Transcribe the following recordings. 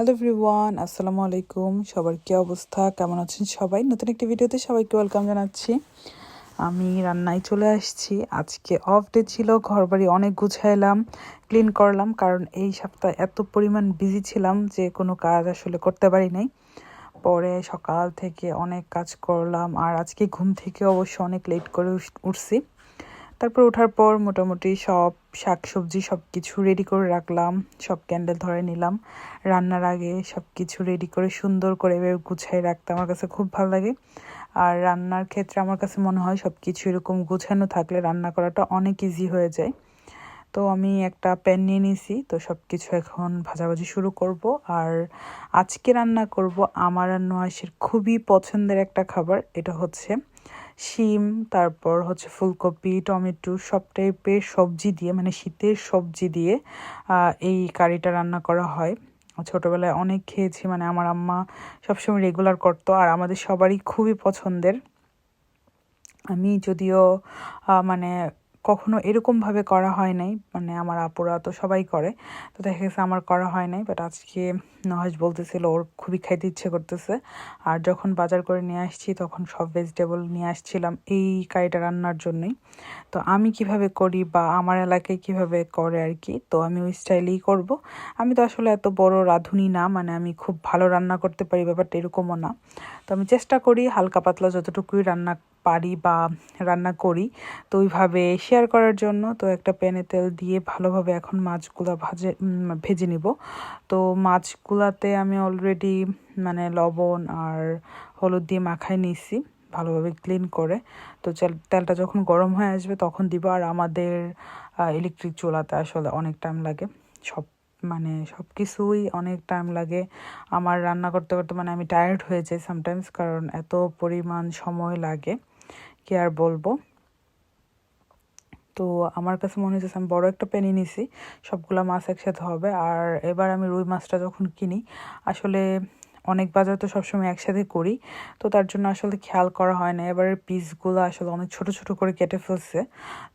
Hello everyone, আসসালামু আলাইকুম। সবার কি অবস্থা, কেমন আছেন সবাই? নতুন একটি ভিডিওতে সবাইকে ওয়েলকাম জানাচ্ছি। আমি রান্নায় চলে আসছি। আজকে অফ ডে ছিল, ঘরবাড়ি অনেক গুছাইলাম, ক্লিন করলাম, কারণ এই সপ্তাহে এত পরিমাণ বিজি ছিলাম যে কোনো কাজ আসলে করতে পারি নাই। পরে সকাল থেকে অনেক কাজ করলাম, আর আজকে ঘুম থেকে অবশ্য অনেক লেট করে উঠছি। তারপর ওঠার পর মোটামুটি সব শাকসবজি সব কিছু রেডি করে রাখলাম, সব ক্যান্ডেল ধরে নিলাম। রান্নার আগে সব কিছু রেডি করে সুন্দর করে এভাবে গুছিয়ে রাখতে আমার কাছে খুব ভালো লাগে। আর রান্নার ক্ষেত্রে আমার কাছে মনে হয় সব কিছু এরকম গোছানো থাকলে রান্না করাটা অনেক ইজি হয়ে যায়। তো আমি একটা প্যান নিয়ে নিয়েছি, তো সব কিছু এখন ভাজাভাজি শুরু করব। আর আজকে রান্না করব আমার আর নুহাসের খুবই পছন্দের একটা খাবার, এটা হচ্ছে শিম, তারপর হচ্ছে ফুলকপি, টমেটো, সব টাইপের সবজি দিয়ে, মানে শীতের সবজি দিয়ে এই কারিটা রান্না করা হয়। ছোটোবেলায় অনেক খেয়েছি, মানে আমার আম্মা সবসময় রেগুলার করতো, আর আমাদের সবারই খুবই পছন্দের। আমি যদিও মানে কখনো এরকমভাবে করা হয় নাই, মানে আমার আপুরা তো সবাই করে, তো দেখা গেছে আমার করা হয় নাই। বাট আজকে নহাজ বলতেছিল ওর খুবই খাইতে ইচ্ছে করতেছে। আর যখন বাজার করে নিয়ে আসছি তখন সব ভেজিটেবল নিয়ে আসছিলাম এই কারিটা রান্নার জন্যই। তো আমি কিভাবে করি বা আমার এলাকায় কিভাবে করে আর কি, তো আমি ওই স্টাইলেই করব। আমি তো আসলে এত বড় রাঁধুনি না, মানে আমি খুব ভালো রান্না করতে পারি ব্যাপারটা এরকমও না। তো আমি চেষ্টা করি হালকা পাতলা যতটুকুই রান্না পারি বা রান্না করি তো ওইভাবে শেয়ার করার জন্য। তো একটা প্যানে তেল দিয়ে ভালোভাবে এখন মাছগুলো ভেজে নিব। তো মাছগুলাতে আমি অলরেডি মানে লবণ আর হলুদ দিয়ে মাখাই নিয়েছি ভালোভাবে ক্লিন করে। তো তেলটা যখন গরম হয়ে আসবে তখন দিব। আর আমাদের ইলেকট্রিক চুলাতে আসলে অনেক টাইম লাগে, মানে সব কিছুই অনেক টাইম লাগে। আমার রান্না করতে করতে মানে আমি টায়ার্ড হয়ে যাই সামটাইমস, কারণ এত পরিমাণ সময় লাগে কি আর বলবো। তো আমার কাছে মনে হচ্ছে আমি বড় একটা প্যানি নিছি, সবগুলা মাছ একসাথে হবে। আর এবার আমি রুই মাছটা যখন কিনি, আসলে অনেক বাজার তো সবসময় একসাথে করি, তো তার জন্য আসলে খেয়াল করা হয় না। এবারের পিসগুলো আসলে অনেক ছোট ছোট করে কেটে ফেলছে।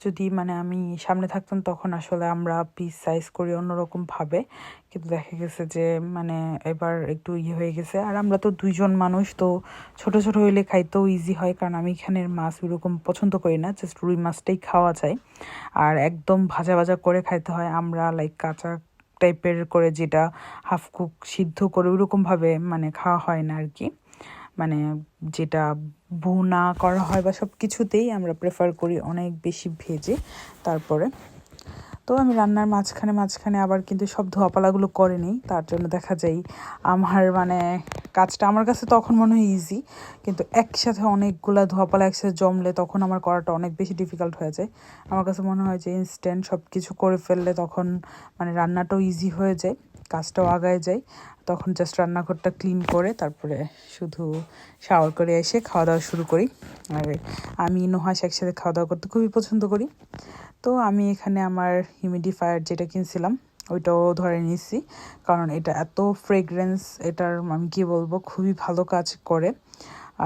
যদি মানে আমি সামনে থাকতাম তখন আসলে আমরা পিস সাইজ করি অন্যরকম ভাবে, কিন্তু দেখা গেছে যে মানে এবার একটু হয়ে গেছে। আর আমরা তো দুইজন মানুষ, তো ছোট ছোট হইলে খাইতেও ইজি হয়, কারণ আমি এখানের মাছ ওরকম পছন্দ করি না, জাস্ট রুই মাছটাই খাওয়া যায়। আর একদম ভাজা ভাজা করে খাইতে হয়, আমরা লাইক কাঁচা টাইপের করে যেটা হাফ কুক সিদ্ধ করে ওরকমভাবে মানে খাওয়া হয় না আর কি। মানে যেটা ভুনা করা হয় বা সব কিছুতেই আমরা প্রেফার করি অনেক বেশি ভেজে। তারপরে তো আমি রান্নার মাঝখানে মাঝখানে আবার কিন্তু সব ধোয়াপালাগুলো করে নিই, তার জন্য দেখা যায় আমার মানে কাজটা আমার কাছে তখন মনে হয় ইজি, কিন্তু একসাথে অনেকগুলা ধোয়াপালা একসাথে জমলে তখন আমার করাটা অনেক বেশি ডিফিকাল্ট হয়ে যায়। আমার কাছে মনে হয় যে ইনস্ট্যান্ট সব কিছু করে ফেললে তখন মানে রান্নাটাও ইজি হয়ে যায়, কাজটাও আগায় যায়। তখন জাস্ট রান্নাঘরটা ক্লিন করে তারপরে শুধু শাওয়ার করে এসে খাওয়া দাওয়া শুরু করি। আর আমি নুহাস একসাথে খাওয়া দাওয়া করতে খুবই পছন্দ করি। তো আমি এখানে আমার হিউমিডিফায়ার যেটা কিনছিলাম ওইটাও ধরে নিয়েছি, কারণ এটা এত ফ্রেগরেন্স, এটার আমি কি বলবো খুবই ভালো কাজ করে।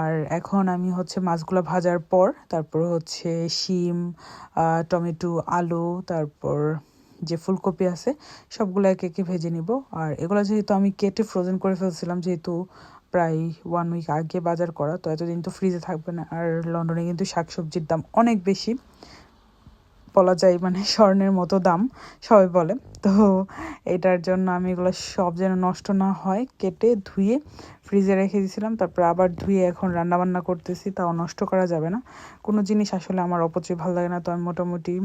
আর এখন আমি হচ্ছে মাছগুলো ভাজার পর তারপর হচ্ছে শিম, টমেটো, আলু, তারপর যে ফুলকপি আছে সবগুলো একে একে ভেজে নিব। আর এগুলো যেহেতু আমি কেটে ফ্রোজেন করে ফেলছিলাম, যেহেতু প্রায় 1 উইক আগে বাজার করা, তো এতদিন তো ফ্রিজে থাকবে না। আর লন্ডনে কিন্তু শাকসবজির দাম অনেক বেশি, বলা যায় মানে স্বর্ণের মতো দাম সবাই বলে। তো এটার জন্য আমি এগুলো সব যেন নষ্ট না হয় কেটে ধুয়ে ফ্রিজে রেখে দিয়েছিলাম, তারপর আবার ধুয়ে এখন রান্নাবান্না করতেছি, তাও নষ্ট করা যাবে না। কোনো জিনিস আসলে আমার অপচয় ভালো লাগে না। তো আমি মোটামুটি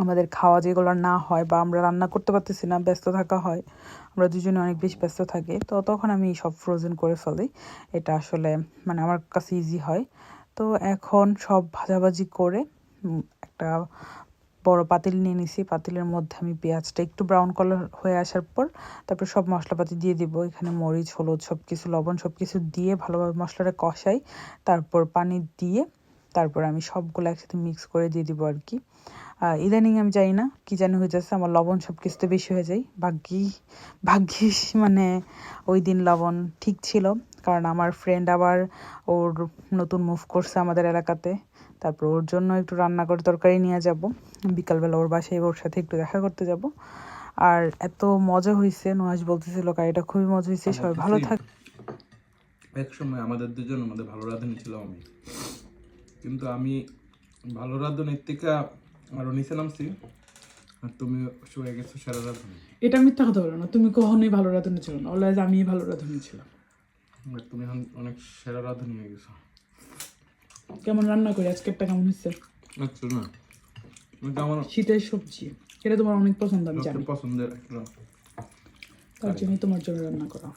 আমাদের খাওয়া যেগুলো না হয় বা আমরা রান্না করতে পারতেছি না, ব্যস্ত থাকা হয়, আমরা দুজনে অনেক বেশি ব্যস্ত থাকি, তো তখন আমি সব ফ্রোজেন করে ফেলি। এটা আসলে মানে আমার কাছে ইজি হয়। তো এখন সব ভাজাভাজি করে একটা বড় পাতিল নিয়ে নিছি, পাতিলের মধ্যে আমি পেঁয়াজটা একটু ব্রাউন কালার হয়ে আসার পর তারপর সব মশলাপাতি দিয়ে দিব। এখানে মরিচ, হলুদ, সব কিছু লবণ সব কিছু দিয়ে ভালোভাবে মশলাটা কষাই, তারপর পানি দিয়ে তারপর আমি সবগুলো একসাথে মিক্স করে দিয়ে দিব আর কি। ইদানিং আমি জানি না কি জানি হয়ে যাচ্ছে, আমার লবণ সব কিছুতে বেশি হয়ে যায়। ভাগ্যিস মানে ওই দিন লবণ ঠিক ছিল, কারণ আমার ফ্রেন্ড আবার ওর নতুন মুভ করছে আমাদের এলাকাতে, তারপর ওর জন্য একটু রান্না করে তরকারি নিয়ে যাব বিকালবেলা, ওর বাসায় ওর সাথে একটু দেখা করতে যাব। আর এত মজা হয়েছে, নুহাস বলতেছিল কারিটা খুবই মজা হয়েছে। সবাই ভালো থাক। এক সময় আমাদের দুজনের মধ্যে ভালো রাঁধুনি ছিল আমি, কিন্তু আমি ভালো রাঁধুনির থেকে আরো নিচে নামছি, আর তুমি সরে গেছো সেরা রাঁধুনি। এটা মিথ্যা কথা বলো না, তুমি কখনোই ভালো রাঁধুনি ছিল না, অলওয়েজ আমি ভালো রাঁধুনি ছিলাম। আর তুমি এখন অনেক সেরা রাঁধুনি হয়ে গেছো। কেমন রান্না করি আজকেরটা কেমন হচ্ছে? আচ্ছা না, এটা আমার শীতের সবজি, এটা তোমার অনেক পছন্দ আমি জানি, পছন্দের একটা, তার জন্যই তোমার জন্য রান্না করা।